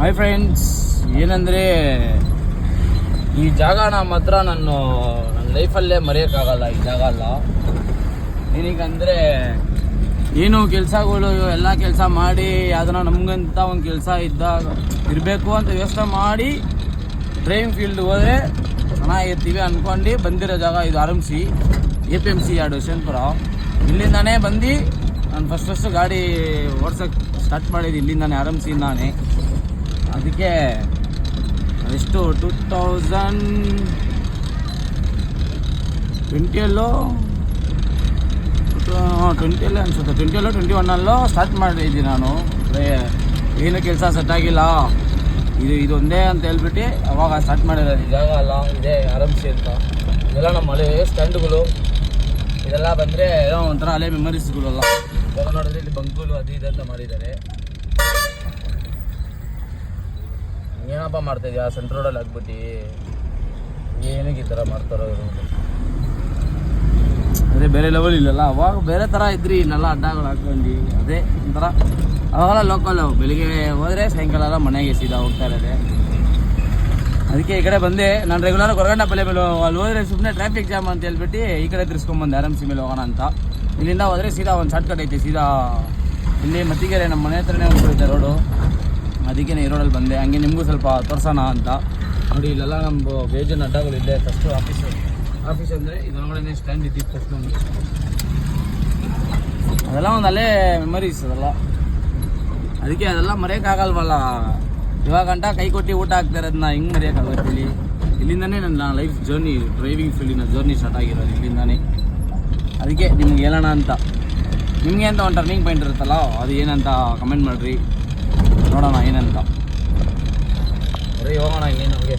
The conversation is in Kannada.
ಹಾಯ್ ಫ್ರೆಂಡ್ಸ್, ಏನಂದರೆ ಈ ಜಾಗನ ಮಾತ್ರ ನನ್ನ ಲೈಫಲ್ಲೇ ಮರೆಯೋಕ್ಕಾಗಲ್ಲ. ಈ ಜಾಗ ಅಲ್ಲ ಏನಕ್ಕಂದರೆ ಏನು ಕೆಲಸಗಳು ಎಲ್ಲ ಕೆಲಸ ಮಾಡಿ ಯಾವುದನ್ನ ನಮಗಂತ ಒಂದು ಕೆಲಸ ಇರಬೇಕು ಅಂತ ಯೋಚನೆ ಮಾಡಿ ಡ್ರೈವಿಂಗ್ ಫೀಲ್ಡ್ ಹೋದರೆ ಚೆನ್ನಾಗಿರ್ತೀವಿ ಅಂದ್ಕೊಂಡು ಬಂದಿರೋ ಜಾಗ ಇದು RMC APMC ಯಾರ್ಡ್ ಯಶವಂತಪುರ. ಇಲ್ಲಿಂದಾನೇ ಬಂದು ನಾನು ಫಸ್ಟ್ ಗಾಡಿ ಓಡ್ಸೋಕ್ಕೆ ಸ್ಟಾರ್ಟ್ ಮಾಡಿದ್ದು ಇಲ್ಲಿಂದಾನೆ, RMCಯಿಂದಾನೆ. ಅದಕ್ಕೆ ಅದೆಷ್ಟು 2020 ಅನಿಸುತ್ತೆ, 21 ಸ್ಟಾರ್ಟ್ ಮಾಡಿದ್ದೀನಿ ನಾನು. ಏನು ಕೆಲಸ ಸೆಟ್ ಆಗಿಲ್ಲ, ಇದೊಂದೇ ಅಂತ ಹೇಳ್ಬಿಟ್ಟು ಅವಾಗ ಸ್ಟಾರ್ಟ್ ಮಾಡಿರೋದು. ಈ ಜಾಗ ಅಲ್ಲ, ಇದೇ RMC ಅಂತ. ಇದೆಲ್ಲ ನಮ್ಮ ಹಳೆ ಸ್ಟ್ಯಾಂಡ್ಗಳು, ಇದೆಲ್ಲ ಬಂದರೆ ಏನೋ ಒಂಥರ ಹಳೆ ಮೆಮರೀಸ್ಗಳೆಲ್ಲ. ಇವಾಗ ನೋಡಿದ್ರೆ ಇಲ್ಲಿ ಬಂಕ್ಗಳು ಅದು ಇದು ಅಂತ ಮಾಡಿದ್ದಾರೆ. ಏನಪ್ಪ ಮಾಡ್ತಾಯಿದ್ಯಾ ಸೆಂಟ್ರ್ ರೋಡಲ್ಲಿ ಹಾಕ್ಬಿಟ್ಟು? ಏನಕ್ಕೆ ಈ ಥರ ಮಾಡ್ತಾರೋ ಇವರು? ಅದೇ ಬೇರೆ ಲೆವೆಲ್ ಇಲ್ಲಲ್ಲ, ಅವಾಗ ಬೇರೆ ಥರ ಇದ್ರಿ. ಇಲ್ಲೆಲ್ಲ ಅಡ್ಡಗಳು ಹಾಕೊಂಡು ಅದೇ ಒಂಥರ ಅವಾಗೆಲ್ಲ ಲೋಕಲ್, ಬೆಳಿಗ್ಗೆ ಹೋದರೆ ಸಾಯಂಕಾಲ ಎಲ್ಲ ಮನೆಗೆ ಸೀದಾ ಹೋಗ್ತಾ ಇರೋದೆ. ಅದಕ್ಕೆ ಈ ಕಡೆ ಬಂದೆ. ನಾನು ರೆಗ್ಯುಲರ್ ಕೊರಗಂಡ ಪಲ್ಲೆ ಮೇಲೆ ಅಲ್ಲಿ ಹೋದರೆ ಸುಮ್ಮನೆ ಟ್ರಾಫಿಕ್ ಜಾಮ್ ಅಂತ ಹೇಳ್ಬಿಟ್ಟು ಈ ಕಡೆ ತಿರ್ಸ್ಕೊಂಬಂದೆ RMC ಮೇಲೆ ಹೋಗೋಣ ಅಂತ. ಇಲ್ಲಿಂದ ಹೋದರೆ ಸೀದಾ ಒಂದು ಶಾರ್ಟ್ ಕಟ್ ಐತೆ, ಸೀದಾ ಇಲ್ಲಿ ಮತ್ತಿಗೆರೆ ನಮ್ಮ ಮನೆ ಹತ್ರನೇ ಹೋಗ್ಬಿಡುತ್ತೆ ರೋಡು. ಅದಕ್ಕೆ ಈ ರೋಡಲ್ಲಿ ಬಂದೆ, ಹಂಗೆ ನಿಮಗೂ ಸ್ವಲ್ಪ ತೋರಿಸೋಣ ಅಂತ. ನೋಡಿ ಇಲ್ಲೆಲ್ಲ ನಮ್ಮ ಬೇಜನ್ ಅಡ್ಡಗಳಿದೆ. ಫಸ್ಟು ಆಫೀಸ್ ಅಂದರೆ ಇದರೊಳಗಡೆ ಸ್ಟ್ಯಾಂಡ್ ಇದ್ದಿತ್ತು ಫಸ್ಟ್ ನಮಗೆ. ಅದೆಲ್ಲ ಒಂದು ಅಲ್ಲೇ ಮೆಮರೀಸ್ ಅದೆಲ್ಲ. ಅದಕ್ಕೆ ಅದೆಲ್ಲ ಮರೆಯೋಕ್ಕಾಗಲ್ವಲ್ಲ. ಇವಾಗ ಗಂಟ ಕೈ ಕೊಟ್ಟು ಊಟ ಆಗ್ತಾ ಇರೋದನ್ನ ಹಿಂಗೆ ಮರೆಯೋಕ್ಕಾಗುತ್ತೆ? ಇಲ್ಲಿಂದನೇ ನನ್ನ ಲೈಫ್ ಜರ್ನಿ, ಡ್ರೈವಿಂಗ್ ಫೀಲ್ಡಿನ ಜರ್ನಿ ಸ್ಟಾರ್ಟ್ ಆಗಿರೋದು ಇಲ್ಲಿಂದಾನೇ. ಅದಕ್ಕೆ ನಿಮ್ಗೆ ಹೇಳೋಣ ಅಂತ. ನಿಮಗೆ ಅಂತ ಒಂದು ಟರ್ನಿಂಗ್ ಪಾಯಿಂಟ್ ಇರುತ್ತಲ್ಲ, ಅದು ಏನಂತ ಕಮೆಂಟ್ ಮಾಡಿರಿ, ನೋಡೋಣ ಏನಂತ. ಬರೀ ಹೋಗೋಣ ಇನ್ನೇನು ನಮಗೆ.